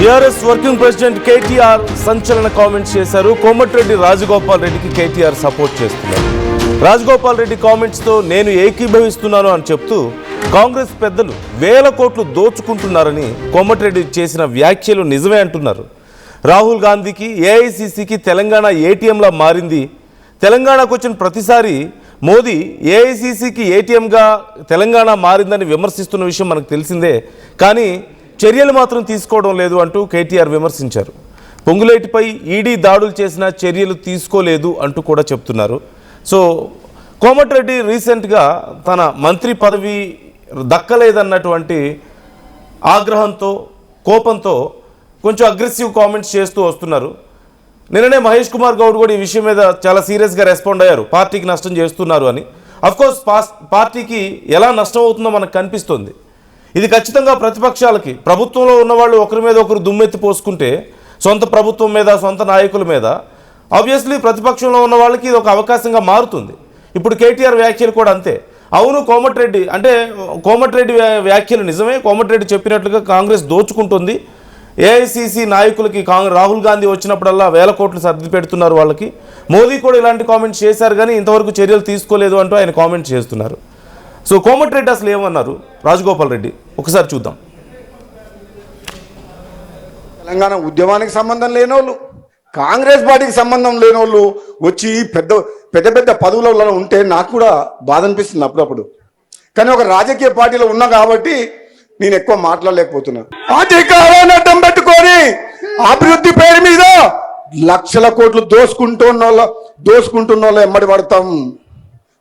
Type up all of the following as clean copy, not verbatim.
BRS working president KTR సంచలన comments చేశారు. కోమటిరెడ్డి రాజగోపాల్ రెడ్డికి కేటీఆర్ సపోర్ట్ చేస్తున్నారు. రాజగోపాల్ రెడ్డి కామెంట్స్తో నేను ఏకీభవిస్తున్నాను అని చెప్తూ కాంగ్రెస్ పెద్దలు వేల కోట్లు దోచుకుంటున్నారని కోమటిరెడ్డి చేసిన వ్యాఖ్యలు నిజమే అంటున్నారు. రాహుల్ గాంధీకి ఏఐసీసీకి తెలంగాణ ఏటీఎంలా మారింది. తెలంగాణకు వచ్చిన ప్రతిసారి మోదీ ఏఐసీసీకి ఏటీఎంగా తెలంగాణ మారిందని విమర్శిస్తున్న విషయం మనకు తెలిసిందే. కానీ చర్యలు మాత్రం తీసుకోవడం లేదు అంటూ కేటీఆర్ విమర్శించారు. పొంగులేటిపై ఈడీ దాడులు చేసిన చర్యలు తీసుకోలేదు అంటూ కూడా చెప్తున్నారు. సో కోమటిరెడ్డి రీసెంట్గా తన మంత్రి పదవి దక్కలేదన్నటువంటి ఆగ్రహంతో కోపంతో కొంచెం అగ్రెసివ్ కామెంట్స్ చేస్తూ వస్తున్నారు. నిన్ననే మహేష్ కుమార్ గౌడ్ కూడా ఈ విషయం మీద చాలా సీరియస్గా రెస్పాండ్ అయ్యారు. పార్టీకి నష్టం చేస్తున్నారు అని. అఫ్కోర్స్ పార్టీకి ఎలా నష్టం అవుతుందో మనకు కనిపిస్తుంది. ఇది ఖచ్చితంగా ప్రతిపక్షాలకి, ప్రభుత్వంలో ఉన్నవాళ్ళు ఒకరి మీద ఒకరు దుమ్మెత్తి పోసుకుంటే సొంత ప్రభుత్వం మీద, సొంత నాయకుల మీద ఆబ్వియస్లీ ప్రతిపక్షంలో ఉన్న వాళ్ళకి ఇది ఒక అవకాశంగా మారుతుంది. ఇప్పుడు కేటీఆర్ వ్యాఖ్యలు కూడా అంతే. అవును, కోమటిరెడ్డి వ్యాఖ్యలు నిజమే. కోమటిరెడ్డి చెప్పినట్లుగా కాంగ్రెస్ దోచుకుంటుంది. ఏఐసీసీ నాయకులకి రాహుల్ గాంధీ వచ్చినప్పుడల్లా వేల కోట్లు సర్ది పెడుతున్నారు వాళ్ళకి. మోదీ కూడా ఇలాంటి కామెంట్స్ చేశారు కానీ ఇంతవరకు చర్యలు తీసుకోలేదు అంటూ ఆయన కామెంట్స్ చేస్తున్నారు. సో కోమటిరెడ్డి అసలు ఏమన్నారు రాజగోపాల్ రెడ్డి ఒకసారి చూద్దాం. తెలంగాణ ఉద్యమానికి సంబంధం లేనోళ్ళు, కాంగ్రెస్ పార్టీకి సంబంధం లేనోళ్ళు వచ్చి పెద్ద పదవులలో ఉంటే నాకు కూడా బాధ అనిపిస్తుంది అప్పుడప్పుడు. కానీ ఒక రాజకీయ పార్టీలో ఉన్నా కాబట్టి నేను ఎక్కువ మాట్లాడలేకపోతున్నా. అధికారాన్ని అడ్డం పెట్టుకొని అభివృద్ధి పేరు మీద లక్షల కోట్లు దోసుకుంటున్న వాళ్ళు ఎమ్మడి పడతాం.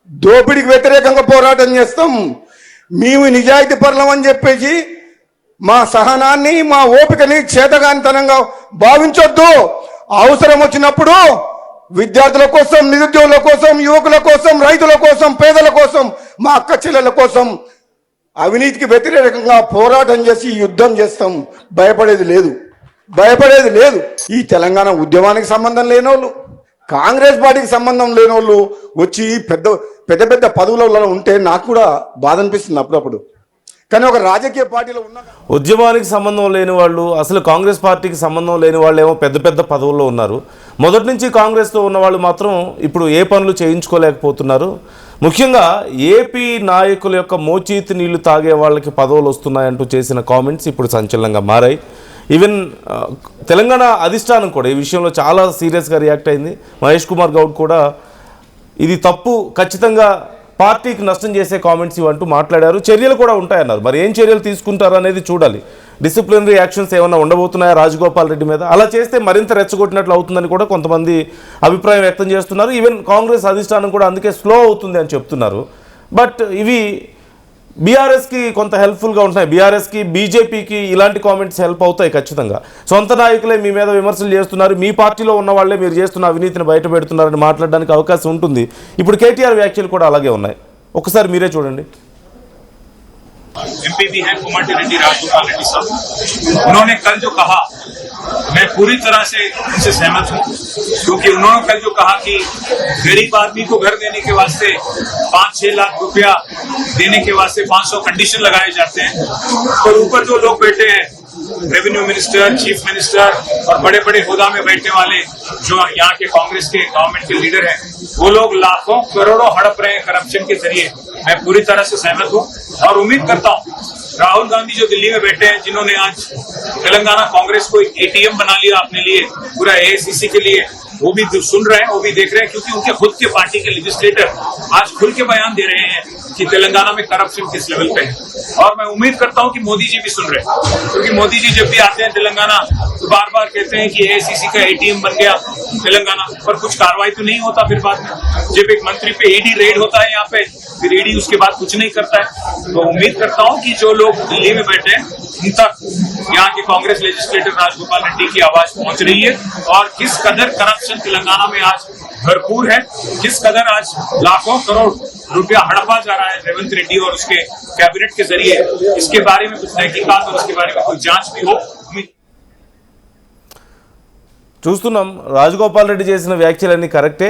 దోపిడికి వ్యతిరేకంగా పోరాటం చేస్తాం. మేము నిజాయితీ పరులం అని చెప్పేసి మా సహనాన్ని, మా ఓపికని చేతగానితనంగా భావించొద్దు. అవసరం వచ్చినప్పుడు విద్యార్థుల కోసం, నిరుద్యోగుల కోసం, యువకుల కోసం, రైతుల కోసం, పేదల కోసం, మా అక్క చెల్లెల కోసం అవినీతికి వ్యతిరేకంగా పోరాటం చేసి యుద్ధం చేస్తాం. భయపడేది లేదు. ఈ తెలంగాణ ఉద్యమానికి సంబంధం లేనోళ్ళు, కాంగ్రెస్ పార్టీకి సంబంధం లేనోళ్ళు వచ్చి పెద్ద పదవులలో ఉంటే నాకు కూడా బాధ అనిపిస్తుంది అప్పుడప్పుడు. కానీ ఒక రాజకీయ పార్టీలో ఉన్న ఉద్యమానికి సంబంధం లేని వాళ్ళు, అసలు కాంగ్రెస్ పార్టీకి సంబంధం లేని వాళ్ళు ఏమో పెద్ద పదవుల్లో ఉన్నారు. మొదటి నుంచి కాంగ్రెస్తో ఉన్న వాళ్ళు మాత్రం ఇప్పుడు ఏ పనులు చేయించుకోలేకపోతున్నారు. ముఖ్యంగా ఏపీ నాయకుల యొక్క మోచేతి నీళ్లు తాగే వాళ్ళకి పదవులు వస్తున్నాయంటూ చేసిన కామెంట్స్ ఇప్పుడు సంచలనంగా మారాయి. ఈవెన్ తెలంగాణ అధిష్టానం కూడా ఈ విషయంలో చాలా సీరియస్గా రియాక్ట్ అయింది. మహేష్ కుమార్ గౌడ్ కూడా ఇది తప్పు, ఖచ్చితంగా పార్టీకి నష్టం చేసే కామెంట్స్ ఇవంటూ మాట్లాడారు. చర్యలు కూడా ఉంటాయన్నారు. మరి ఏం చర్యలు తీసుకుంటారు అనేది చూడాలి. డిసిప్లినరీ యాక్షన్స్ ఏమైనా ఉండబోతున్నాయా రాజగోపాల్ రెడ్డి మీద? అలా చేస్తే మరింత రెచ్చగొట్టినట్లు అవుతుందని కూడా కొంతమంది అభిప్రాయం వ్యక్తం చేస్తున్నారు. ఈవెన్ కాంగ్రెస్ అధిష్టానం కూడా అందుకే స్లో అవుతుంది అని చెప్తున్నారు. బట్ ఇవి బీఆర్ఎస్కి కొంత హెల్ప్ఫుల్గా ఉంటున్నాయి. బీఆర్ఎస్కి, బీజేపీకి ఇలాంటి కామెంట్స్ హెల్ప్ అవుతాయి ఖచ్చితంగా. సొంత నాయకులే మీ మీద విమర్శలు చేస్తున్నారు, మీ పార్టీలో ఉన్న వాళ్ళే మీరు చేస్తున్న అవినీతిని బయట పెడుతున్నారని మాట్లాడడానికి అవకాశం ఉంటుంది. ఇప్పుడు కేటీఆర్ వ్యాఖ్యలు కూడా అలాగే ఉన్నాయి. ఒకసారి మీరే చూడండి. एमपी भी है कोमटिरेड्डी राजगोपाल रेड्डी साहब, उन्होंने कल जो कहा मैं पूरी तरह से उनसे सहमत हूं, क्योंकि उन्होंने कल जो कहा कि गरीब आदमी को घर देने के वास्ते 5-6 लाख रुपया देने के वास्ते 500 कंडीशन लगाए जाते हैं, और ऊपर जो लोग बैठे हैं रेवेन्यू मिनिस्टर, चीफ मिनिस्टर और बड़े बड़े होदा में बैठने वाले जो यहाँ के कांग्रेस के गवर्नमेंट के लीडर हैं, वो लोग लाखों करोड़ों हड़प रहे हैं करप्शन के जरिए। मैं पूरी तरह से सहमत हूँ और उम्मीद करता हूँ राहुल गांधी जो दिल्ली में बैठे हैं, जिन्होंने आज तेलंगाना कांग्रेस को एक एटीएम बना लिया अपने लिए, पूरा एआईसीसी के लिए, वो भी सुन रहे हैं, वो भी देख रहे हैं, क्योंकि उनके खुद के पार्टी के लेजिस्लेटर आज खुल के बयान दे रहे हैं कि तेलंगाना में करप्शन किस लेवल पे है। और मैं उम्मीद करता हूं कि मोदी जी भी सुन रहे हैं, क्योंकि मोदी जी जब भी आते हैं तेलंगाना तो बार बार कहते हैं कि एआईसीसी का एटीएम बन गया तेलंगाना, पर कुछ कार्रवाई तो नहीं होता। फिर बाद में जब एक मंत्री पे ईडी रेड होता है यहाँ पे, फिर ईडी उसके बाद कुछ नहीं करता है। तो उम्मीद करता हूँ कि जो लोग दिल्ली में बैठे हैं उन तक यहाँ के कांग्रेस लेजिस्लेटर राजगोपाल रेड्डी की आवाज पहुंच रही है, और किस कदर करप्शन तेलंगाना में आज भरपूर है, किस कदर आज लाखों करोड़ रुपया हड़पा जा रहा है रेवंत रेड्डी और उसके कैबिनेट के जरिए, इसके बारे में कुछ तहकीकात और इसके बारे में कोई जांच भी हो। చూస్తున్నాం రాజగోపాల్ రెడ్డి చేసిన వ్యాఖ్యలన్నీ కరెక్టే.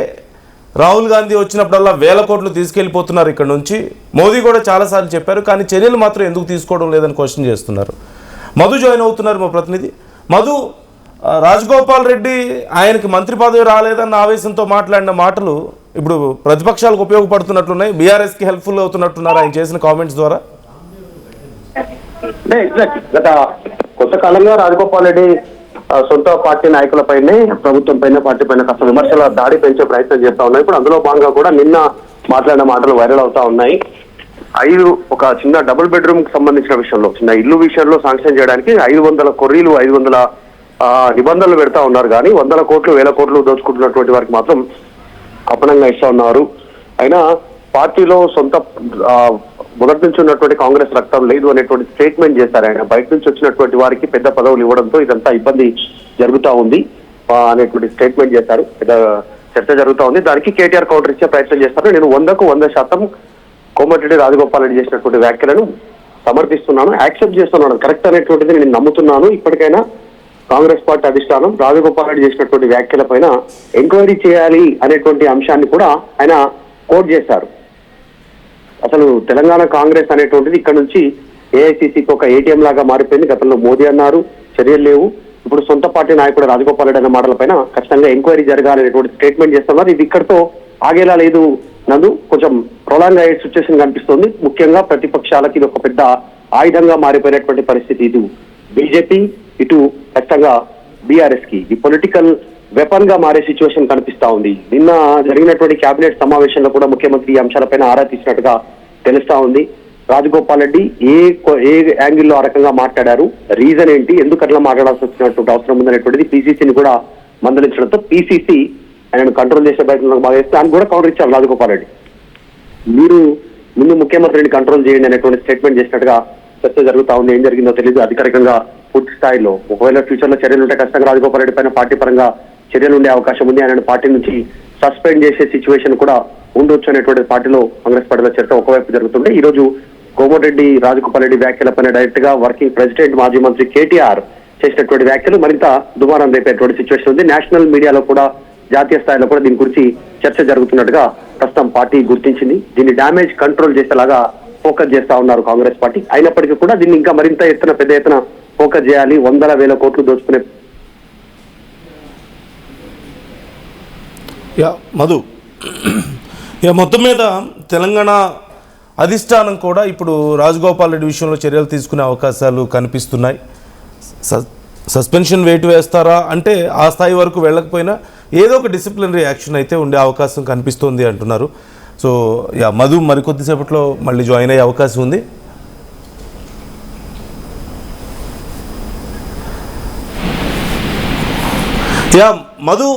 రాహుల్ గాంధీ వచ్చినప్పుడల్లా వేల కోట్లు తీసుకెళ్లిపోతున్నారు ఇక్కడ నుంచి. మోదీ కూడా చాలాసార్లు చెప్పారు, కానీ చర్యలు మాత్రం ఎందుకు తీసుకోవడం లేదని క్వశ్చన్ చేస్తున్నారు. మధు జాయిన్ అవుతున్నారు మా ప్రతినిధి. మధు, రాజగోపాల్ రెడ్డి ఆయనకి మంత్రి పదవి రాలేదన్న ఆవేశంతో మాట్లాడిన మాటలు ఇప్పుడు ప్రతిపక్షాలకు ఉపయోగపడుతున్నట్లున్నాయి, బీఆర్ఎస్కి హెల్ప్ఫుల్ అవుతున్నట్టున్నారు ఆయన చేసిన కామెంట్స్ ద్వారా. ఎగ్జాక్ట్ గత కొంతకాలంగా రాజగోపాల్ రెడ్డి సొంత పార్టీ నాయకులపైనే, ప్రభుత్వం పైన, పార్టీ పైన కాస్త విమర్శల దాడి పెంచే ప్రయత్నం చేస్తా ఉన్నాయి. ఇప్పుడు అందులో భాగంగా కూడా నిన్న మాట్లాడిన మాటలు వైరల్ అవుతా ఉన్నాయి. ఒక చిన్న డబుల్ బెడ్రూమ్ కి సంబంధించిన విషయంలో, చిన్న ఇల్లు విషయంలో శాంక్షన్ చేయడానికి 500 కొర్రీలు, 500 నిబంధనలు పెడతా ఉన్నారు. కానీ 100 కోట్లు 1000 కోట్లు దోచుకుంటున్నటువంటి వారికి మాత్రం అపనంగా ఇస్తా ఉన్నారు. అయినా పార్టీలో సొంత మొదటి నుంచి ఉన్నటువంటి కాంగ్రెస్ రక్తం లేదు అనేటువంటి స్టేట్మెంట్ చేశారు ఆయన. బయట నుంచి వచ్చినటువంటి వారికి పెద్ద పదవులు ఇవ్వడంతో ఇదంతా ఇబ్బంది జరుగుతా ఉంది అనేటువంటి స్టేట్మెంట్ చేశారు. పెద్ద చర్చ జరుగుతా ఉంది. దానికి కేటీఆర్ కౌంటర్ ఇచ్చే ప్రయత్నం చేస్తారు. నేను 100కు 100% కోమటిరెడ్డి రాజగోపాల్ రెడ్డి చేసినటువంటి వ్యాఖ్యలను సమర్థిస్తున్నాను, యాక్సెప్ట్ చేస్తున్నాను, కరెక్ట్ అనేటువంటిది నేను నమ్ముతున్నాను. ఇప్పటికైనా కాంగ్రెస్ పార్టీ అధిష్టానం రాజగోపాల్ రెడ్డి చేసినటువంటి వ్యాఖ్యల పైన ఎంక్వైరీ చేయాలి అనేటువంటి అంశాన్ని కూడా ఆయన కోట్ చేశారు. అసలు తెలంగాణ కాంగ్రెస్ అనేటువంటిది ఇక్కడ నుంచి ఏఐసిసికి ఒక ఏటీఎం లాగా మారిపోయింది. గతంలో మోదీ అన్నారు, చర్యలు లేవు. ఇప్పుడు సొంత పార్టీ నాయకుడు రాజగోపాల్ రెడ్డి అన్న మాటల పైన ఖచ్చితంగా ఎంక్వైరీ జరగాలనేటువంటి స్టేట్మెంట్ చేస్తున్నారు. ఇది ఇక్కడితో ఆగేలా లేదు నందు, కొంచెం ప్రొలాంగ్ అయ్యే సిచ్యువేషన్ కనిపిస్తుంది. ముఖ్యంగా ప్రతిపక్షాలకి ఇది ఒక పెద్ద ఆయుధంగా మారిపోయినటువంటి పరిస్థితి. ఇటు బీజేపీ, ఇటు ఖచ్చితంగా బీఆర్ఎస్ కి ఈ పొలిటికల్ వెపన్ గా మారే సిచ్యువేషన్ కనిపిస్తా ఉంది. నిన్న జరిగినటువంటి కేబినెట్ సమావేశంలో కూడా ముఖ్యమంత్రి ఈ అంశాలపైన ఆరా తీసినట్టుగా తెలుస్తా ఉంది. రాజగోపాల్ రెడ్డి ఏ యాంగిల్లో ఆ రకంగా మాట్లాడారు, రీజన్ ఏంటి, ఎందుకు అట్లా మాట్లాడాల్సి వచ్చినటువంటి అవసరం ఉందనేటువంటిది పీసీసీని కూడా మందలించడంతో పీసీసీ ఆయన కంట్రోల్ చేసే ప్రయత్నంలో భాగంగా ఆయన కూడా కౌంటర్ ఇచ్చారు. రాజగోపాల్ రెడ్డి మీరు ముందు ముఖ్యమంత్రిని కంట్రోల్ చేయండి అనేటువంటి స్టేట్మెంట్ చేసినట్టుగా చర్చ జరుగుతా ఉంది. ఏం జరిగిందో తెలియదు అధికారికంగా పూర్తి స్థాయిలో. ఒకవేళ ఫ్యూచర్ లో చర్యలు ఉంటే ఖచ్చితంగా రాజగోపాల్ రెడ్డి పైన పార్టీ పరంగా చర్యలు ఉండే అవకాశం ఉంది. ఆయన పార్టీ నుంచి సస్పెండ్ చేసే సిచ్యువేషన్ కూడా ఉండొచ్చు అనేటువంటి పార్టీలో కాంగ్రెస్ పార్టీలో చర్చ ఒకవైపు జరుగుతుంటే, ఈ రోజు కోమటిరెడ్డి రాజగోపాల్ రెడ్డి వ్యాఖ్యలపైన డైరెక్ట్ గా వర్కింగ్ ప్రెసిడెంట్ మాజీ మంత్రి కేటీఆర్ చేసినటువంటి వ్యాఖ్యలు మరింత దుమారం రేపేటువంటి సిచ్యువేషన్ ఉంది. నేషనల్ మీడియాలో కూడా, జాతీయ స్థాయిలో కూడా దీని గురించి చర్చ జరుగుతున్నట్టుగా ప్రస్తుతం పార్టీ గుర్తించింది. దీన్ని డ్యామేజ్ కంట్రోల్ చేసేలాగా ఫోకస్ చేస్తా ఉన్నారు కాంగ్రెస్ పార్టీ. అయినప్పటికీ కూడా దీన్ని ఇంకా మరింత ఎత్తున, పెద్ద ఎత్తున ఫోకస్ చేయాలి. 100,000 కోట్లు దోచుకునే మధు, మొత్తం మీద తెలంగాణ అధిష్టానం కూడా ఇప్పుడు రాజగోపాల్ రెడ్డి విషయంలో చర్యలు తీసుకునే అవకాశాలు కనిపిస్తున్నాయి. సస్పెన్షన్ వేటు వేస్తారా అంటే ఆ స్థాయి వరకు వెళ్ళకపోయినా ఏదో ఒక డిసిప్లినరీ యాక్షన్ అయితే ఉండే అవకాశం కనిపిస్తుంది అంటున్నారు. సో మధు మరికొద్దిసేపట్లో మళ్ళీ జాయిన్ అయ్యే అవకాశం ఉంది. మధు,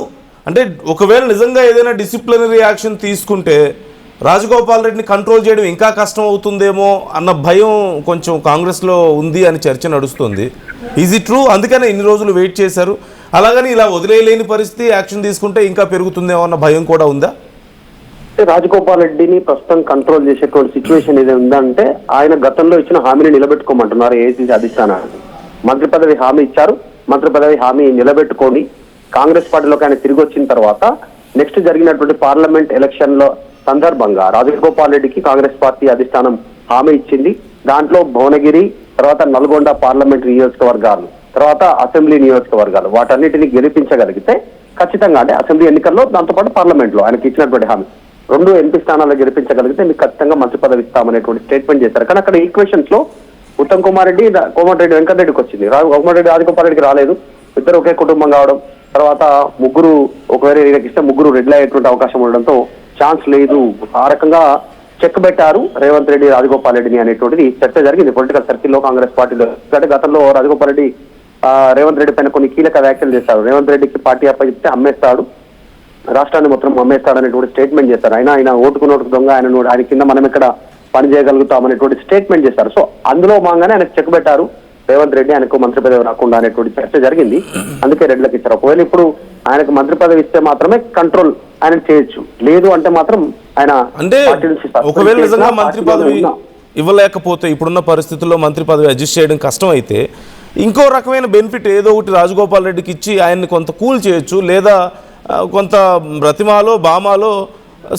అంటే ఒకవేళ నిజంగా ఏదైనా డిసిప్లినరీ యాక్షన్ తీసుకుంటే రాజగోపాల్ రెడ్డిని కంట్రోల్ చేయడం ఇంకా కష్టం అవుతుందేమో అన్న భయం కొంచెం కాంగ్రెస్లో ఉంది అని చర్చ నడుస్తుంది. Is it true? అందుకనే ఇన్ని రోజులు వెయిట్ చేశారు. అలాగని ఇలా వదిలేయలేని పరిస్థితి, యాక్షన్ తీసుకుంటే ఇంకా పెరుగుతుందేమో అన్న భయం కూడా ఉందా? రాజగోపాల్ రెడ్డిని ప్రస్తుతం కంట్రోల్ చేసేటువంటి సిచ్యువేషన్ ఏదైనా ఉందంటే, ఆయన గతంలో ఇచ్చిన హామీని నిలబెట్టుకోమంటున్నారు ఏఐసీసీ అధిష్టానాన్ని. మంత్రి పదవి హామీ ఇచ్చారు. మంత్రి పదవి హామీ నిలబెట్టుకొని కాంగ్రెస్ పార్టీలోకి ఆయన తిరిగి వచ్చిన తర్వాత నెక్స్ట్ జరిగినటువంటి పార్లమెంట్ ఎలక్షన్ లో సందర్భంగా రాజగోపాల్ రెడ్డికి కాంగ్రెస్ పార్టీ అధిష్టానం హామీ ఇచ్చింది. దాంట్లో భువనగిరి, తర్వాత నల్గొండ పార్లమెంట్ నియోజకవర్గాలు, తర్వాత అసెంబ్లీ నియోజకవర్గాలు, వాటన్నిటిని గెలిపించగలిగితే ఖచ్చితంగా, అంటే అసెంబ్లీ ఎన్నికల్లో, దాంతోపాటు పార్లమెంట్ లో ఆయనకి ఇచ్చినటువంటి హామీ 2 ఎంపీ స్థానాల్లో గెలిపించగలిగితే మీకు ఖచ్చితంగా మంత్రి పదవి ఇస్తామనేటువంటి స్టేట్మెంట్ చేశారు. కానీ అక్కడ ఈక్వేషన్స్ లో ఉత్తమ్ కుమార్ రెడ్డి, కోమటిరెడ్డి వెంకటరెడ్డికి వచ్చింది. కోమటిరెడ్డి రాజగోపాల్ రెడ్డికి రాలేదు. ఇద్దరు ఒకే కుటుంబం కావడం, తర్వాత ముగ్గురు ఒకవేళ ఈయనకి ఇస్తే ముగ్గురు రెడ్లు అయ్యేటువంటి అవకాశం ఉండడంతో ఛాన్స్ లేదు. ఆ రకంగా చెక్ పెట్టారు రేవంత్ రెడ్డి రాజగోపాల్ రెడ్డిని అనేటువంటిది చర్చ జరిగింది పొలిటికల్ సర్కిల్లో కాంగ్రెస్ పార్టీలో. ఎందుకంటే గతంలో రాజగోపాల్ రెడ్డి రేవంత్ రెడ్డి పైన కొన్ని కీలక వ్యాఖ్యలు చేశారు. రేవంత్ రెడ్డికి పార్టీ అప్పగిస్తే అమ్మేస్తాడు, రాష్ట్రాన్ని మొత్తం అమ్మేస్తాడు అనేటువంటి స్టేట్మెంట్ చేశారు. ఆయన ఓటుకు నోటుకు దొంగ, ఆయన కింద మనం ఇక్కడ పని చేయగలుగుతాం అనేటువంటి స్టేట్మెంట్ చేశారు. సో అందులో భాగంగానే ఆయనకు చెక్ పెట్టారు రేవంత్ రెడ్డి, ఆయనకు మంత్రి పదవి రాకుండా అనేటువంటి చర్చ జరిగింది. అందుకే రెడ్లకు ఇచ్చారు. ఒకవేళ ఇప్పుడు ఆయనకు మంత్రి పదవి ఇస్తే మాత్రమే కంట్రోల్ ఆయన చేయొచ్చు, లేదు అంటే మాత్రం ఆయన అంటే ఒకవేళ నిజంగా మంత్రి పదవి ఇవ్వలేకపోతే, ఇప్పుడున్న పరిస్థితుల్లో మంత్రి పదవి అడ్జస్ట్ చేయడం కష్టం అయితే, ఇంకో రకమైన బెనిఫిట్ ఏదో ఒకటి రాజగోపాల్ రెడ్డికి ఇచ్చి ఆయన్ని కొంత కూల్ చేయొచ్చు, లేదా కొంత బ్రతిమాలో బామాలో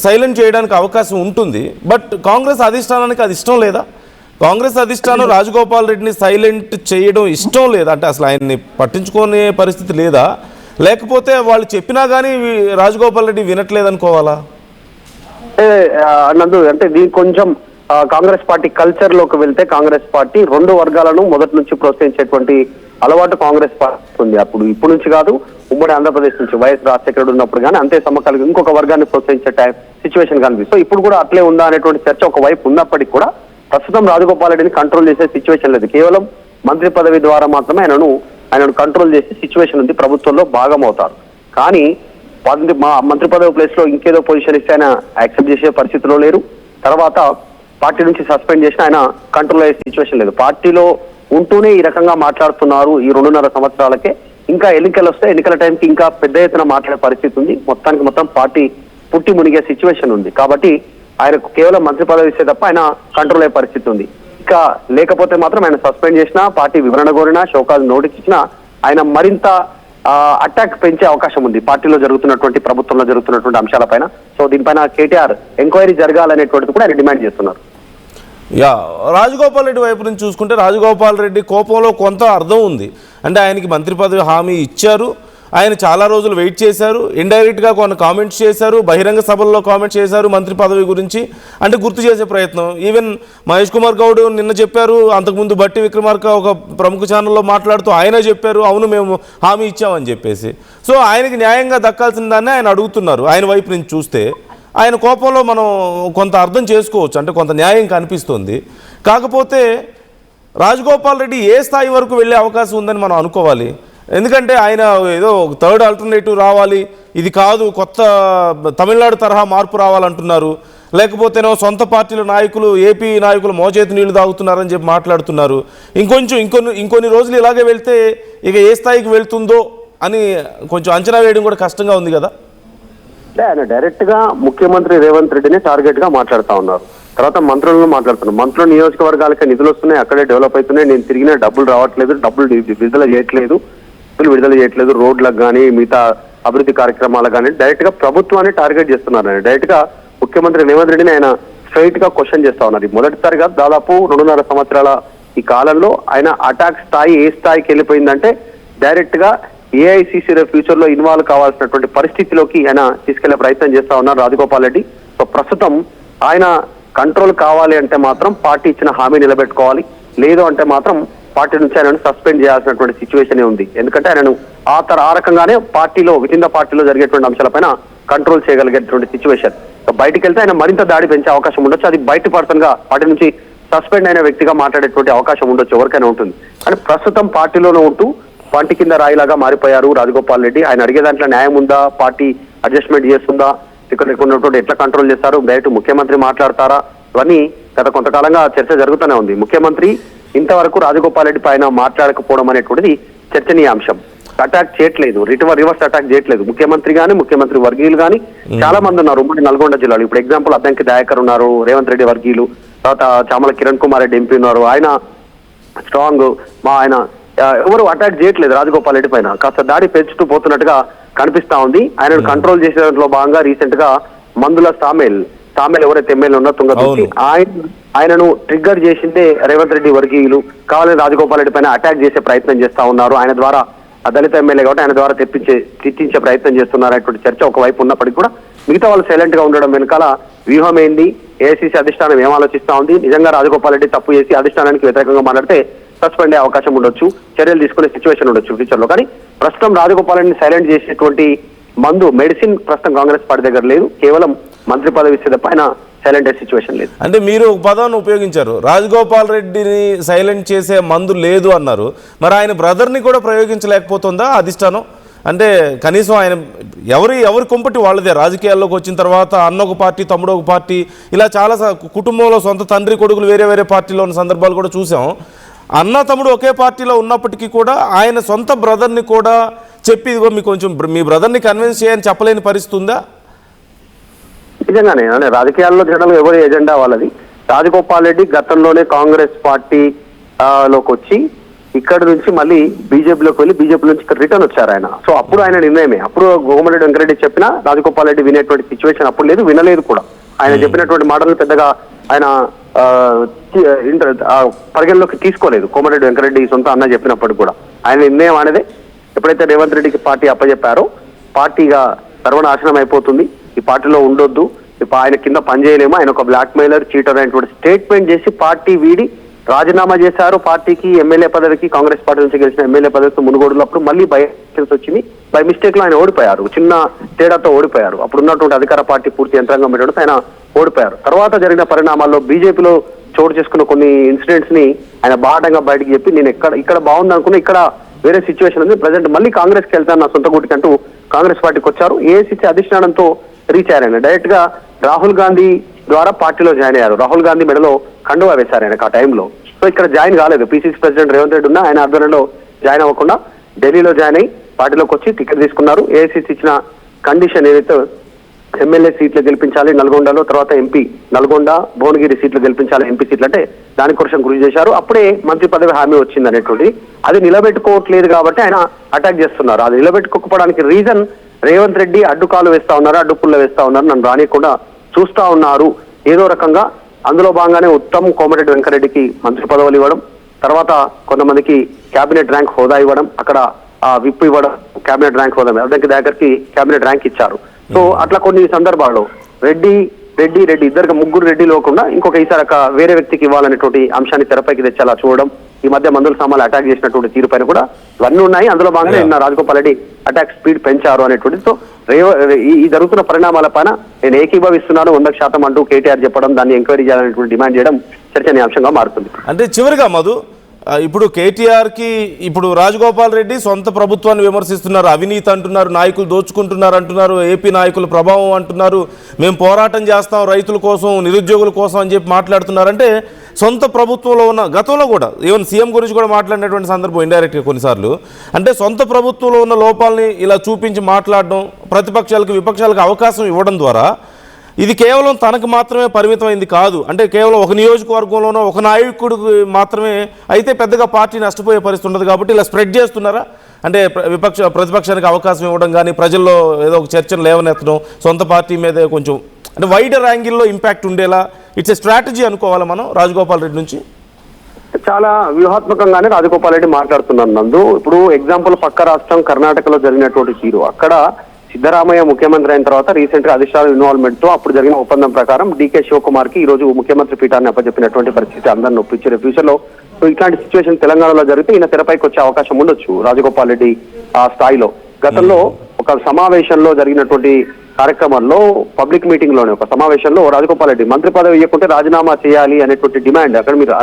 సైలెంట్ చేయడానికి అవకాశం ఉంటుంది. బట్ కాంగ్రెస్ అధిష్టానానికి అది ఇష్టం లేదా? కాంగ్రెస్ అధిష్టానం రాజగోపాల్ రెడ్డిని సైలెంట్ చేయడం ఇష్టం లేదా, అంటే అసలు ఆయన్ని పట్టించుకునే పరిస్థితి లేదా, లేకపోతే వాళ్ళు చెప్పినా కానీ రాజగోపాల్ రెడ్డి వినట్లేదనుకోవాలా? నందు అంటే దీనికి కొంచెం కాంగ్రెస్ పార్టీ కల్చర్ లోకి వెళ్తే కాంగ్రెస్ పార్టీ రెండు వర్గాలను మొదటి నుంచి ప్రోత్సహించేటువంటి అలవాటు కాంగ్రెస్ పార్టీ ఉంది. ఇప్పుడు నుంచి కాదు, ఉమ్మడి ఆంధ్రప్రదేశ్ నుంచి వైఎస్ రాజశేఖర ఉన్నప్పుడు కానీ అంతే సమకాలిక ఇంకొక వర్గాన్ని ప్రోత్సహించే సిచ్యువేషన్ కనిపిస్తుంది. సో ఇప్పుడు కూడా అట్లే ఉందా అనేటువంటి చర్చ ఒకవైపు ఉన్నప్పటికీ కూడా ప్రస్తుతం రాజగోపాల్ రెడ్డిని కంట్రోల్ చేసే సిచ్యువేషన్ లేదు. కేవలం మంత్రి పదవి ద్వారా మాత్రమే ఆయనను కంట్రోల్ చేసే సిచ్యువేషన్ ఉంది. ప్రభుత్వంలో భాగం అవుతారు. కానీ మంత్రి పదవి ప్లేస్ లో ఇంకేదో పొజిషన్ ఇస్తే ఆయన యాక్సెప్ట్ చేసే పరిస్థితిలో లేరు. తర్వాత పార్టీ నుంచి సస్పెండ్ చేసిన ఆయన కంట్రోల్ అయ్యే సిచ్యువేషన్ లేదు. పార్టీలో ఉంటూనే ఈ రకంగా మాట్లాడుతున్నారు. ఈ 2.5 సంవత్సరాలకే ఇంకా ఎన్నికలు వస్తే ఎన్నికల టైంకి ఇంకా పెద్ద ఎత్తున మాట్లాడే పరిస్థితి ఉంది. మొత్తం పార్టీ పుట్టి మునిగే సిచ్యువేషన్ ఉంది. కాబట్టి ఆయనకు కేవలం మంత్రి పదవి ఇస్తే తప్ప ఆయన కంట్రోల్ అయ్యే పరిస్థితి ఉంది. ఇక లేకపోతే మాత్రం ఆయన సస్పెండ్ చేసినా, పార్టీ వివరణ కోరినా, షోకాజ్ నోటీస్ ఇచ్చినా ఆయన మరింత అటాక్ పెంచే అవకాశం ఉంది పార్టీలో జరుగుతున్నటువంటి, ప్రభుత్వంలో జరుగుతున్నటువంటి అంశాలపైన. సో దీనిపైన కేటీఆర్ ఎంక్వైరీ జరగాలనేటువంటిది కూడా ఆయన డిమాండ్ చేస్తున్నారు. రాజగోపాల్ రెడ్డి వైపు నుంచి చూసుకుంటే రాజగోపాల్ రెడ్డి కోపంలో కొంత అర్థం ఉంది. అంటే ఆయనకి మంత్రి పదవి హామీ ఇచ్చారు, ఆయన చాలా రోజులు వెయిట్ చేశారు, ఇండైరెక్ట్గా కొన్ని కామెంట్స్ చేశారు, బహిరంగ సభల్లో కామెంట్స్ చేశారు మంత్రి పదవి గురించి, అంటే గుర్తు చేసే ప్రయత్నం. ఈవెన్ మహేష్ కుమార్ గౌడ్ నిన్న చెప్పారు, అంతకుముందు బట్టి విక్రమార్క ఒక ప్రముఖ ఛానల్లో మాట్లాడుతూ ఆయన చెప్పారు, అవును మేము హామీ ఇచ్చామని చెప్పేసి. సో ఆయనకి న్యాయంగా దక్కాల్సిన దాన్ని ఆయన అడుగుతున్నారు. ఆయన వైపు నుంచి చూస్తే ఆయన కోపంలో మనం కొంత అర్థం చేసుకోవచ్చు, అంటే కొంత న్యాయం కనిపిస్తుంది. కాకపోతే రాజగోపాల్ రెడ్డి ఏ స్థాయి వరకు వెళ్ళే అవకాశం ఉందని మనం అనుకోవాలి. ఎందుకంటే ఆయన ఏదో థర్డ్ ఆల్టర్నేటివ్ రావాలి, ఇది కాదు కొత్త తమిళనాడు తరహా మార్పు రావాలంటున్నారు, లేకపోతేనో సొంత పార్టీల నాయకులు, ఏపీ నాయకులు మోచేతి నీళ్లు తాగుతున్నారని చెప్పి మాట్లాడుతున్నారు. ఇంకొన్ని రోజులు ఇలాగే వెళ్తే ఇక ఏ స్థాయికి వెళ్తుందో అని కొంచెం అంచనా వేయడం కూడా కష్టంగా ఉంది కదా. ఆయన డైరెక్ట్ గా ముఖ్యమంత్రి రేవంత్ రెడ్డిని టార్గెట్ గా మాట్లాడుతా ఉన్నారు. తర్వాత మంత్రులను మాట్లాడుతున్నారు. మంత్రులు నియోజకవర్గాలకి నిధులు వస్తున్నాయి, అక్కడే డెవలప్ అవుతున్నాయి, నేను తిరిగిన డబ్బులు రావట్లేదు, డబ్బులు విడుదల చేయట్లేదు, రోడ్లకు కానీ మిగతా అభివృద్ధి కార్యక్రమాలకు కానీ డైరెక్ట్ గా ప్రభుత్వాన్ని టార్గెట్ చేస్తున్నారు. ఆయన డైరెక్ట్ గా ముఖ్యమంత్రి రేవంత్ రెడ్డిని ఆయన స్ట్రైట్ గా క్వశ్చన్ చేస్తా ఉన్నారు. మొదటిసారిగా దాదాపు 2.5 సంవత్సరాల ఈ కాలంలో ఆయన అటాక్ స్థాయి ఏ స్థాయికి వెళ్ళిపోయిందంటే డైరెక్ట్ గా ఏఐసిసి ఫ్యూచర్ లో ఇన్వాల్వ్ కావాల్సినటువంటి పరిస్థితిలోకి ఆయన తీసుకెళ్లే ప్రయత్నం చేస్తా ఉన్నారు రాజగోపాల్ రెడ్డి. సో ప్రస్తుతం ఆయన కంట్రోల్ కావాలి అంటే మాత్రం పార్టీ ఇచ్చిన హామీ నిలబెట్టుకోవాలి, లేదు అంటే మాత్రం పార్టీ నుంచి ఆయనను సస్పెండ్ చేయాల్సినటువంటి సిచ్యువేషన్ ఉంది. ఎందుకంటే ఆయనను ఆ రకంగానే పార్టీలో వితిన్ ద పార్టీలో జరిగేటువంటి అంశాలపైన కంట్రోల్ చేయగలిగేటువంటి సిచ్యువేషన్. బయటికి వెళ్తే ఆయన మరింత దాడి పెంచే అవకాశం ఉండొచ్చు. అది బయట పర్సన్ గా పార్టీ నుంచి సస్పెండ్ అయిన వ్యక్తిగా మాట్లాడేటువంటి అవకాశం ఉండొచ్చు, ఎవరికైనా ఉంటుంది. కానీ ప్రస్తుతం పార్టీలోనే ఉంటూ పార్టీ కింద రాయిలాగా మారిపోయారు రాజగోపాల్ రెడ్డి. ఆయన అడిగే దాంట్లో న్యాయం ఉందా, పార్టీ అడ్జస్ట్మెంట్ చేస్తుందా, ఇక్కడ ఉన్నటువంటి ఎట్లా కంట్రోల్ చేస్తారు, డైరెక్ట్ ముఖ్యమంత్రి మాట్లాడతారా, ఇవన్నీ గత కొంతకాలంగా చర్చ జరుగుతూనే ఉంది. ముఖ్యమంత్రి ఇంతవరకు రాజగోపాల్ రెడ్డి పైన మాట్లాడకపోవడం అనేటువంటిది చర్చనీయాంశం. అటాక్ చేయట్లేదు, రివర్స్ అటాక్ చేయట్లేదు. ముఖ్యమంత్రి గాని, ముఖ్యమంత్రి వర్గీయులు గాని చాలా మంది ఉన్నారు ఉమ్మడి నల్గొండ జిల్లాలో. ఇప్పుడు ఎగ్జాంపుల్ అద్దంకి దయాకర్ ఉన్నారు, రేవంత్ రెడ్డి వర్గీయులు, తర్వాత చామల కిరణ్ కుమార్ రెడ్డి ఎంపీ ఉన్నారు. ఆయన స్ట్రాంగ్, ఆయన ఎవరు అటాక్ చేయట్లేదు రాజగోపాల్ రెడ్డి పైన, కాస్త దాడి పెంచుతూ పోతున్నట్టుగా కనిపిస్తా ఉంది. ఆయనను కంట్రోల్ చేసే దాంట్లో భాగంగా రీసెంట్ గా మందుల సామేల్ ఎవరైతే ఎమ్మెల్యే ఉన్నా తుంగతుర్తి, ఆయనను ట్రిగ్గర్ చేసిందే రేవంత్ రెడ్డి వర్గీయులు. కావాలని రాజగోపాల్ రెడ్డి పైన అటాక్ చేసే ప్రయత్నం చేస్తా ఉన్నారు. ఆయన ద్వారా దళిత ఎమ్మెల్యే కాబట్టి ఆయన ద్వారా తిట్టించే ప్రయత్నం చేస్తున్నారు అనేటువంటి చర్చ ఒకవైపు ఉన్నప్పటికీ కూడా మిగతా వాళ్ళు సైలెంట్ గా ఉండడం వెనకాల వ్యూహం ఏంది, ఏఐసీసీ అధిష్టానం ఏం ఆలోచిస్తా ఉంది, నిజంగా రాజగోపాల్ రెడ్డి తప్పు చేసి అధిష్టానానికి వ్యతిరేకంగా మాట్లాడితే సస్పెండ్ అయ్యే అవకాశం ఉండొచ్చు, చర్యలు తీసుకునే సిచ్యువేషన్ ఉండొచ్చు ఫ్యూచర్ లో. కానీ ప్రస్తుతం రాజగోపాల్ రెడ్డిని సైలెంట్ చేసేటువంటి మెడిసిన్ ప్రస్తుతం కాంగ్రెస్ పార్టీ దగ్గర లేదు. కేవలం మంత్రి పదవి ఇస్తే తప్ప ఆయన సైలెంట్ అయ్యే సిచ్యువేషన్ లేదు. అంటే మీరు ఒక పదాన్ని ఉపయోగించారు, రాజగోపాల్ రెడ్డిని సైలెంట్ చేసే మందు లేదు అన్నారు. మరి ఆయన బ్రదర్ని కూడా ప్రయోగించలేకపోతుందా అధిష్టానం? అంటే కనీసం ఆయన ఎవరి కుంపటి వాళ్ళదే. రాజకీయాల్లోకి వచ్చిన తర్వాత అన్న ఒక పార్టీ, తమ్ముడు ఒక పార్టీ, ఇలా చాలా కుటుంబంలో సొంత తండ్రి కొడుకులు వేరే పార్టీలో ఉన్న సందర్భాలు కూడా చూసాం. అన్న తమ్ముడు ఒకే పార్టీలో ఉన్నప్పటికీ కూడా ఆయన సొంత బ్రదర్ని కూడా చెప్పి ఇదిగో మీ బ్రదర్ని కన్విన్స్ చేయని చెప్పలేని పరిస్థితి ఉందా? నిజంగానే రాజకీయాల్లో జనరల్ ఎవరి ఎజెండా వాళ్ళది. రాజగోపాల్ రెడ్డి గతంలోనే కాంగ్రెస్ పార్టీ లోకి వచ్చి ఇక్కడ నుంచి మళ్ళీ బీజేపీలోకి వెళ్ళి బీజేపీ నుంచి ఇక్కడ రిటర్న్ వచ్చారు ఆయన. సో అప్పుడు ఆయన నిర్ణయమే, అప్పుడు కోమటిరెడ్డి వెంకరెడ్డి చెప్పినా రాజగోపాల్ రెడ్డి వినేటువంటి సిచ్యువేషన్ అప్పుడు లేదు, వినలేదు కూడా. ఆయన చెప్పినటువంటి మాటలు పెద్దగా ఆయన పరిగణలోకి తీసుకోలేదు. కోమటిరెడ్డి వెంకరెడ్డి సొంత అన్న చెప్పినప్పుడు కూడా ఆయన నిర్ణయం అనేది ఎప్పుడైతే రేవంత్ రెడ్డికి పార్టీ అప్పచెప్పారో పార్టీగా సర్వనాశనం అయిపోతుంది, ఈ పార్టీలో ఉండొద్దు, ఆయన కింద పనిచేయలేము, ఆయన ఒక బ్లాక్ మెయిలర్, చీటర్ అనేటువంటి స్టేట్మెంట్ చేసి పార్టీ వీడి రాజీనామా చేశారు. పార్టీకి ఎమ్మెల్యే పదవికి కాంగ్రెస్ పార్టీ నుంచి గెలిచిన ఎమ్మెల్యే పదవికి మునుగోడులో మళ్ళీ బై ఎలక్షన్స్ వచ్చింది. బై మిస్టేక్ లో ఆయన ఓడిపోయారు, చిన్న తేడాతో ఓడిపోయారు. అప్పుడు ఉన్నటువంటి అధికార పార్టీ పూర్తి యంత్రాంగం పెట్టడంతో ఆయన ఓడిపోయారు. తర్వాత జరిగిన పరిణామాల్లో బీజేపీలో చోటు చేసుకున్న కొన్ని ఇన్సిడెంట్స్ ని ఆయన బాహటంగా బయటకు చెప్పి నేను ఇక్కడ బాగుంది అనుకున్నా, ఇక్కడ వేరే సిచ్యువేషన్ ఉంది, ప్రజెంట్ మళ్ళీ కాంగ్రెస్ కి వెళ్తాను నా సొంత గుడికి అంటూ కాంగ్రెస్ పార్టీకి వచ్చారు. ఏఐసీసీ అధిష్టానంతో రీచ్ అయ్యారు. డైరెక్ట్ గా రాహుల్ గాంధీ ద్వారా పార్టీలో జాయిన్ అయ్యారు. రాహుల్ గాంధీ మెడలో కండువా వేశారు ఆయనకు ఆ టైంలో. సో ఇక్కడ జాయిన్ కాలేదు. పిసిసి ప్రెసిడెంట్ రేవంత్ రెడ్డి ఉన్న ఆయన ఆధ్వర్యంలో జాయిన్ అవ్వకుండా ఢిల్లీలో జాయిన్ అయ్యి పార్టీలోకి వచ్చి టికెట్ తీసుకున్నారు. ఏఐసీసీ ఇచ్చిన కండిషన్ ఏదైతే ఎమ్మెల్యే సీట్లు గెలిపించాలి నల్గొండలో, తర్వాత ఎంపీ నల్గొండ భువనగిరి సీట్లు గెలిపించాలి ఎంపీ సీట్లు అంటే దానికోసం కృషి చేశారు. అప్పుడే మంత్రి పదవి హామీ వచ్చింది అనేటువంటి అది నిలబెట్టుకోవట్లేదు కాబట్టి ఆయన అటాక్ చేస్తున్నారు. అది నిలబెట్టుకోకపోవడానికి రీజన్ రేవంత్ రెడ్డి అడ్డుకాలు వేస్తా ఉన్నారు, అడ్డుపుల్ల వేస్తా ఉన్నారు, నన్ను రానియకుండా చూస్తా ఉన్నారు. ఏదో రకంగా అందులో భాగంగానే ఉత్తమ్ కోమటిరెడ్డి వెంకరెడ్డికి మంత్రి పదవులు ఇవ్వడం, తర్వాత కొంతమందికి కేబినెట్ ర్యాంక్ హోదా ఇవ్వడం, అక్కడ విప్ ఇవ్వడం, కేబినెట్ ర్యాంక్ హోదా దగ్గరికి కేబినెట్ ర్యాంక్ ఇచ్చారు. సో అట్లా కొన్ని సందర్భాల్లో రెడ్డి ఇద్దరికి ముగ్గురు రెడ్డి లేకుండా ఇంకొక ఈసారి వేరే వ్యక్తికి ఇవ్వాలనేటువంటి అంశాన్ని తెరపైకి తెచ్చేలా చూడడం, ఈ మధ్య మందుల సామాన్లు అటాక్ చేసినటువంటి తీరు పైన కూడా ఇవన్నీ ఉన్నాయి. అందులో భాగంగా నిన్న రాజగోపాల్ రెడ్డి అటాక్ స్పీడ్ పెంచారు అనేటువంటి. సో ఈ జరుగుతున్న పరిణామాల పైన నేను ఏకీభవిస్తున్నాను 100% అంటూ కేటీఆర్ చెప్పడం, దాన్ని ఎంక్వైరీ చేయాలనేటువంటి డిమాండ్ చేయడం చర్చనీయాంశంగా మారుతుంది. అంటే చివరిగా మధు, ఇప్పుడు కేటీఆర్కి ఇప్పుడు రాజగోపాల్ రెడ్డి సొంత ప్రభుత్వాన్ని విమర్శిస్తున్నారు, అవినీతి అంటున్నారు, నాయకులు దోచుకుంటున్నారు అంటున్నారు, ఏపీ నాయకుల ప్రభావం అంటున్నారు, మేము పోరాటం చేస్తాం రైతుల కోసం నిరుద్యోగుల కోసం అని చెప్పి మాట్లాడుతున్నారు. అంటే సొంత ప్రభుత్వంలో ఉన్న గతంలో కూడా ఈవెన్ సీఎం గురించి కూడా మాట్లాడినటువంటి సందర్భం ఇండైరెక్ట్గా కొన్నిసార్లు. అంటే సొంత ప్రభుత్వంలో ఉన్న లోపాలని ఇలా చూపించి మాట్లాడడం, ప్రతిపక్షాలకు విపక్షాలకు అవకాశం ఇవ్వడం ద్వారా ఇది కేవలం తనకు మాత్రమే పరిమితమైంది కాదు. అంటే కేవలం ఒక నియోజకవర్గంలోనో ఒక నాయకుడు మాత్రమే అయితే పెద్దగా పార్టీ నష్టపోయే పరిస్థితి ఉండదు కాబట్టి ఇలా స్ప్రెడ్ చేస్తున్నారా? అంటే ప్రతిపక్షానికి అవకాశం ఇవ్వడం కానీ, ప్రజల్లో ఏదో ఒక చర్చను లేవనెత్తడం, సొంత పార్టీ మీద కొంచెం అంటే వైడర్ యాంగిల్లో ఇంపాక్ట్ ఉండేలా ఇట్స్ ఎ స్ట్రాటజీ అనుకోవాలా మనం రాజగోపాల్ రెడ్డి నుంచి? చాలా వ్యూహాత్మకంగానే రాజగోపాల్ రెడ్డి మాట్లాడుతున్నారు నందు. ఇప్పుడు ఎగ్జాంపుల్ పక్క రాష్ట్రం కర్ణాటకలో జరిగినటువంటి తీరు, అక్కడ సిద్ధరామయ్య ముఖ్యమంత్రి అయిన తర్వాత రీసెంట్ గా అధిష్టాన ఇన్వాల్వ్మెంట్ తో అప్పుడు జరిగిన ఒప్పందం ప్రకారం డీకే శివకుమార్ కి ఈ రోజు ముఖ్యమంత్రి పీఠాన్ని అప్పచెప్పినటువంటి పరిస్థితి అందరిని ఒప్పించారు. ఫ్యూచర్ లో ఇట్లాంటి సిచ్యువేషన్ తెలంగాణలో జరిగితే ఈయన తెరపైకి వచ్చే అవకాశం ఉండొచ్చు రాజగోపాల్ రెడ్డి ఆ స్థాయిలో. గతంలో ఒక సమావేశంలో జరిగినటువంటి కార్యక్రమంలో పబ్లిక్ మీటింగ్ లోనే ఒక సమావేశంలో రాజగోపాల్ రెడ్డి మంత్రి పదవి ఇవ్వకుంటే రాజీనామా చేయాలి అనేటువంటి డిమాండ్, అక్కడ మీరు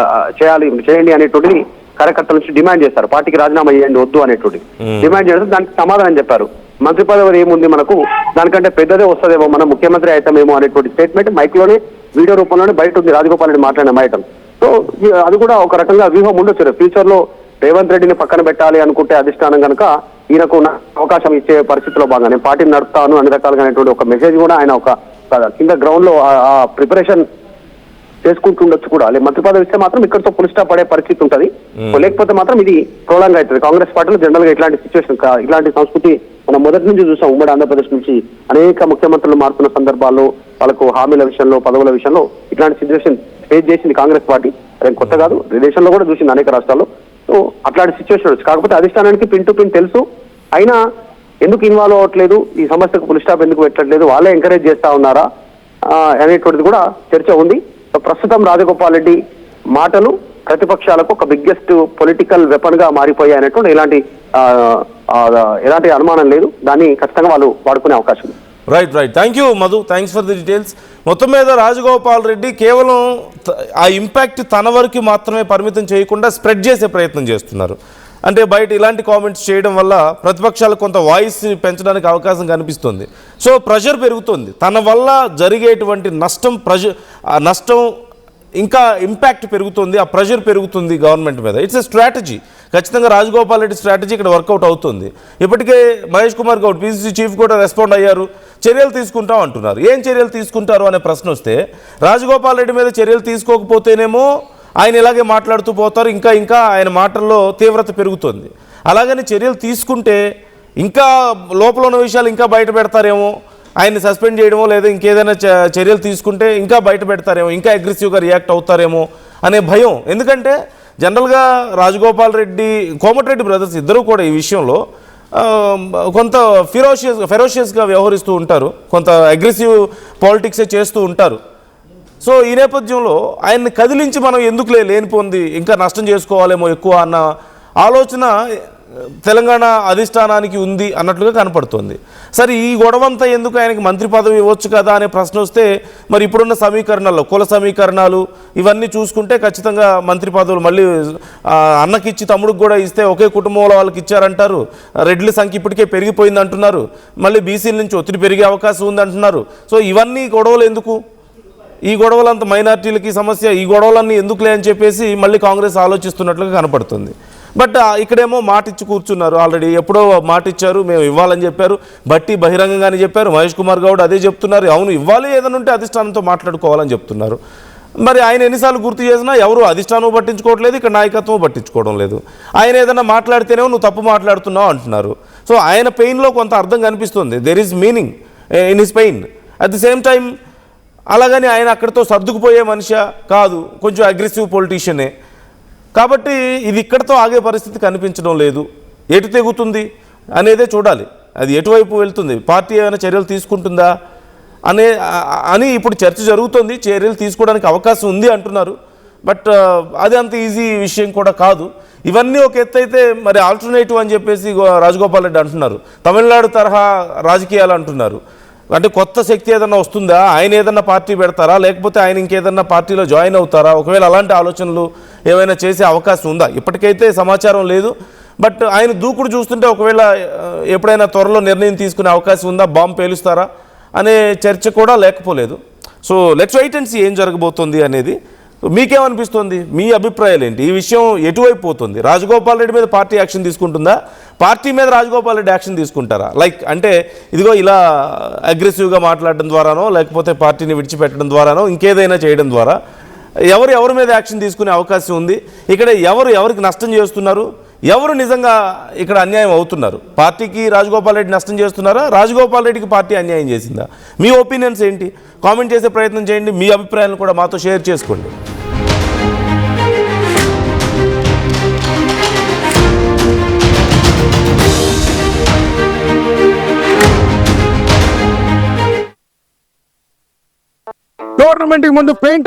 చేయండి అనేటువంటి కార్యకర్తల నుంచి డిమాండ్ చేస్తారు, పార్టీకి రాజీనామా చేయండి వద్దు అనేటువంటి డిమాండ్ చేస్తే దానికి సమాధానం చెప్పారు, మంత్రి పదవి ఏముంది మనకు, దానికంటే పెద్దదే వస్తుందేమో, మనం ముఖ్యమంత్రి అవుతామేమో అనేటువంటి స్టేట్మెంట్ మైక్ లోనే వీడియో రూపంలోనే బయట ఉంది రాజగోపాల్ రెడ్డి మాట్లాడిన మైటం. సో అది కూడా ఒక రకంగా వ్యూహం ఉండొచ్చు. ఫ్యూచర్ లో రేవంత్ రెడ్డిని పక్కన పెట్టాలి అనుకుంటే అధిష్టానం కనుక ఈయనకు అవకాశం ఇచ్చే పరిస్థితిలో భాగంగా నేను పార్టీని నడుపుతాను అన్ని రకాలుగా అనేటువంటి ఒక మెసేజ్ కూడా ఆయన ఒక కింద గ్రౌండ్ లో ఆ ప్రిపరేషన్ చేసుకుంటుండొచ్చు కూడా. మంత్రి పదవి ఇస్తే మాత్రం ఇక్కడితో పులి స్టాప్ పడే పరిస్థితి ఉంటుంది, లేకపోతే మాత్రం ఇది ప్రోలాంగ్ అవుతుంది. కాంగ్రెస్ పార్టీలో జనరల్ గా ఇట్లాంటి సిచ్యువేషన్, ఇలాంటి సంస్కృతి మనం మొదటి నుంచి చూసాం. ఉమ్మడి ఆంధ్రప్రదేశ్ నుంచి అనేక ముఖ్యమంత్రులు మారుతున్న సందర్భాల్లో వాళ్ళకు హామీల విషయంలో, పదవుల విషయంలో ఇట్లాంటి సిచ్యువేషన్ ఫేస్ చేసింది కాంగ్రెస్ పార్టీ. అదేం కొత్త కాదు, దేశంలో కూడా చూసింది అనేక రాష్ట్రాల్లో. సో అట్లాంటి సిచ్యువేషన్ వచ్చి కాకపోతే అధిష్టానానికి పిన్ టు పిన్ తెలుసు, అయినా ఎందుకు ఇన్వాల్వ్ అవ్వట్లేదు, ఈ సమస్యకు పులి స్టాప్ ఎందుకు పెట్టట్లేదు, వాళ్ళే ఎంకరేజ్ చేస్తా ఉన్నారా అనేటువంటిది కూడా చర్చ ఉంది. ప్రస్తుతం రాజగోపాల్ రెడ్డి మాటలు ప్రతిపక్షాలకు ఒక బిగ్గెస్ట్ పొలిటికల్ వెపన్ గా మారిపోయాయి అనేటువంటి ఎలాంటి అనుమానం లేదు. దాన్ని ఖచ్చితంగా వాళ్ళు వాడుకునే అవకాశం ఉంది. Right. Thank you Madhu, thanks for the details. మొత్తం మీద రాజగోపాల్ రెడ్డి కేవలం ఆ ఇంపాక్ట్ తన వరకు మాత్రమే పరిమితం చేయకుండా స్ప్రెడ్ చేసే ప్రయత్నం చేస్తున్నారు. అంటే బయట ఇలాంటి కామెంట్స్ చేయడం వల్ల ప్రతిపక్షాలకు కొంత వాయిస్ పెంచడానికి అవకాశం కనిపిస్తుంది. సో ప్రెషర్ పెరుగుతుంది, తన వల్ల జరిగేటువంటి నష్టం ఇంకా ఇంపాక్ట్ పెరుగుతుంది, ఆ ప్రెషర్ పెరుగుతుంది గవర్నమెంట్ మీద. It's a strategy. ఖచ్చితంగా రాజగోపాల్ రెడ్డి స్ట్రాటజీ ఇక్కడ వర్కౌట్ అవుతుంది. ఇప్పటికే మహేష్ కుమార్ గౌడ్ పీసీసీ చీఫ్ కూడా రెస్పాండ్ అయ్యారు, చర్యలు తీసుకుంటాం అంటున్నారు. ఏం చర్యలు తీసుకుంటారు అనే ప్రశ్న వస్తే రాజగోపాల్ రెడ్డి మీద చర్యలు తీసుకోకపోతేనేమో ఆయన ఇలాగే మాట్లాడుతూ పోతారు, ఇంకా ఆయన మాటల్లో తీవ్రత పెరుగుతుంది. అలాగని చర్యలు తీసుకుంటే ఇంకా లోపల ఉన్న విషయాలు ఇంకా బయట పెడతారేమో, ఆయన్ని సస్పెండ్ చేయడమో లేదా ఇంకేదైనా చర్యలు తీసుకుంటే ఇంకా బయట పెడతారేమో, ఇంకా అగ్రెసివ్గా రియాక్ట్ అవుతారేమో అనే భయం. ఎందుకంటే జనరల్గా రాజగోపాల్ రెడ్డి, కోమటిరెడ్డి బ్రదర్స్ ఇద్దరూ కూడా ఈ విషయంలో కొంత ఫెరోషియస్గా వ్యవహరిస్తూ ఉంటారు, కొంత అగ్రెసివ్ పాలిటిక్సే చేస్తూ ఉంటారు. సో ఈ నేపథ్యంలో ఆయన్ని కదిలించి మనం ఎందుకులే లేనిపోంది ఇంకా నష్టం చేసుకోవాలేమో ఎక్కువ అన్న ఆలోచన తెలంగాణ అధిష్టానానికి ఉంది అన్నట్లుగా కనపడుతుంది. సరే ఈ గొడవంతా ఎందుకు, ఆయనకి మంత్రి పదవి ఇవ్వచ్చు కదా అనే ప్రశ్న వస్తే మరి ఇప్పుడున్న సమీకరణాల్లో కుల సమీకరణాలు ఇవన్నీ చూసుకుంటే ఖచ్చితంగా మంత్రి పదవులు మళ్ళీ అన్నకిచ్చి తమ్ముడికి కూడా ఇస్తే ఒకే కుటుంబంలో వాళ్ళకి ఇచ్చారంటారు. రెడ్ల సంఖ్య ఇప్పటికే పెరిగిపోయింది అంటున్నారు, మళ్ళీ బీసీల నుంచి ఒత్తిడి పెరిగే అవకాశం ఉంది అంటున్నారు. సో ఇవన్నీ గొడవలు ఎందుకు, ఈ గొడవలంతా మైనార్టీలకి సమస్య, ఈ గొడవలన్నీ ఎందుకులే అని చెప్పేసి మళ్ళీ కాంగ్రెస్ ఆలోచిస్తున్నట్లుగా కనపడుతుంది. బట్ ఇక్కడేమో మాట ఇచ్చి కూర్చున్నారు. ఆల్రెడీ ఎప్పుడో మాట ఇచ్చారు, మేము ఇవ్వాలని చెప్పారు, బట్టి బహిరంగంగానే చెప్పారు. మహేష్ కుమార్ గౌడ్ అదే చెప్తున్నారు, అవును ఇవ్వాలి, ఏదైనా ఉంటే అధిష్టానంతో మాట్లాడుకోవాలని చెప్తున్నారు. మరి ఆయన ఎన్నిసార్లు గుర్తు చేసినా ఎవరు అధిష్టానం పట్టించుకోవట్లేదు, ఇక్కడ నాయకత్వం పట్టించుకోవడం లేదు. ఆయన ఏదైనా మాట్లాడితేనే నువ్వు తప్పు మాట్లాడుతున్నావు అంటున్నారు. సో ఆయన పెయిన్లో కొంత అర్థం కనిపిస్తుంది, there is meaning in his pain. At the same time అలాగని ఆయన అక్కడితో సర్దుకుపోయే మనిషి కాదు, కొంచెం అగ్రెసివ్ పొలిటీషియనే. కాబట్టి ఇది ఇక్కడితో ఆగే పరిస్థితి కనిపించడం లేదు. ఎటు తెగుతుంది అనేదే చూడాలి, అది ఎటువైపు వెళ్తుంది, పార్టీ ఏమైనా చర్యలు తీసుకుంటుందా అని ఇప్పుడు చర్చ జరుగుతుంది. చర్యలు తీసుకోవడానికి అవకాశం ఉంది అంటున్నారు. బట్ అది అంత ఈజీ విషయం కూడా కాదు. ఇవన్నీ ఒక ఎత్తు అయితే మరి ఆల్టర్నేటివ్ అని చెప్పేసి రాజగోపాల్ రెడ్డి అంటున్నారు, తమిళనాడు తరహా రాజకీయాలు అంటున్నారు. అంటే కొత్త శక్తి ఏదన్నా వస్తుందా, ఆయన ఏదన్నా పార్టీ పెడతారా, లేకపోతే ఆయన ఇంకేదన్నా పార్టీలో జాయిన్ అవుతారా, ఒకవేళ అలాంటి ఆలోచనలు ఏమైనా చేసే అవకాశం ఉందా? ఇప్పటికైతే సమాచారం లేదు. బట్ ఆయన దూకుడు చూస్తుంటే ఒకవేళ ఎప్పుడైనా త్వరలో నిర్ణయం తీసుకునే అవకాశం ఉందా, బాంబు పేలుస్తారా అనే చర్చ కూడా లేకపోలేదు. So let's wait and see ఏం జరగబోతుంది అనేది. మీకేమనిపిస్తుంది, మీ అభిప్రాయాలు ఏంటి, ఈ విషయం ఎటువైపు పోతుంది? రాజగోపాల్ రెడ్డి మీద పార్టీ యాక్షన్ తీసుకుంటుందా, పార్టీ మీద రాజగోపాల్ రెడ్డి యాక్షన్ తీసుకుంటారా? లైక్ అంటే ఇదిగో ఇలా అగ్రెసివ్గా మాట్లాడడం ద్వారానో, లేకపోతే పార్టీని విడిచిపెట్టడం ద్వారానో, ఇంకేదైనా చేయడం ద్వారా ఎవరి మీద యాక్షన్ తీసుకునే అవకాశం ఉంది? ఇక్కడ ఎవరికి నష్టం చేస్తున్నారు, ఎవరు నిజంగా ఇక్కడ అన్యాయం అవుతున్నారు? పార్టీకి రాజగోపాల్ రెడ్డి నష్టం చేస్తున్నారా, రాజగోపాల్ రెడ్డికి పార్టీ అన్యాయం చేసిందా? మీ ఒపీనియన్స్ ఏంటి? కామెంట్ చేసే ప్రయత్నం చేయండి, మీ అభిప్రాయాలను కూడా మాతో షేర్ చేసుకోండి. టోర్నమెంట్ ముందు పెయింట్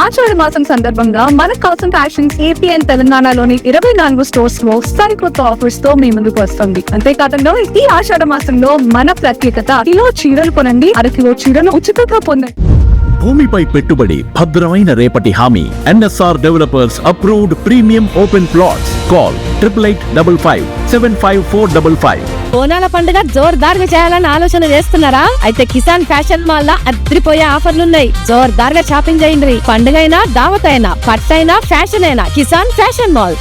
ఆషాఢ మాసం సందర్భంగా మన కోసం ఫ్యాషన్స్ ఏపీ అండ్ తెలంగాణలోని 24 స్టోర్స్ లో సరికొత్త ఆఫర్స్ తో మీ ముందుకు వస్తుంది. అంతేకాదంలో ఈ ఆషాఢ మాసంలో మన ప్రత్యేకత, కిలో చీరలు కొనండి, అరకిలో చీరలు ఉచితంగా పొందండి. భూమిపై పెట్టుబడి, భద్రమైన రేపటి హామీ. NSR developers approved premium open plots. Call 8855 75455. బోనాల పండుగ జోర్దార్గా చేయాలని ఆలోచన చేస్తున్నారా? అయితే కిసాన్ ఫ్యాషన్ మాల్ లో అద్రిపోయే ఆఫర్లున్నాయి. జోర్దార్గా షాపింగ్ చేయండి. పండుగ అయినా, దావత్ అయినా, పట్టు అయినా, ఫ్యాషన్ అయినా కిసాన్ ఫ్యాషన్ మాల్.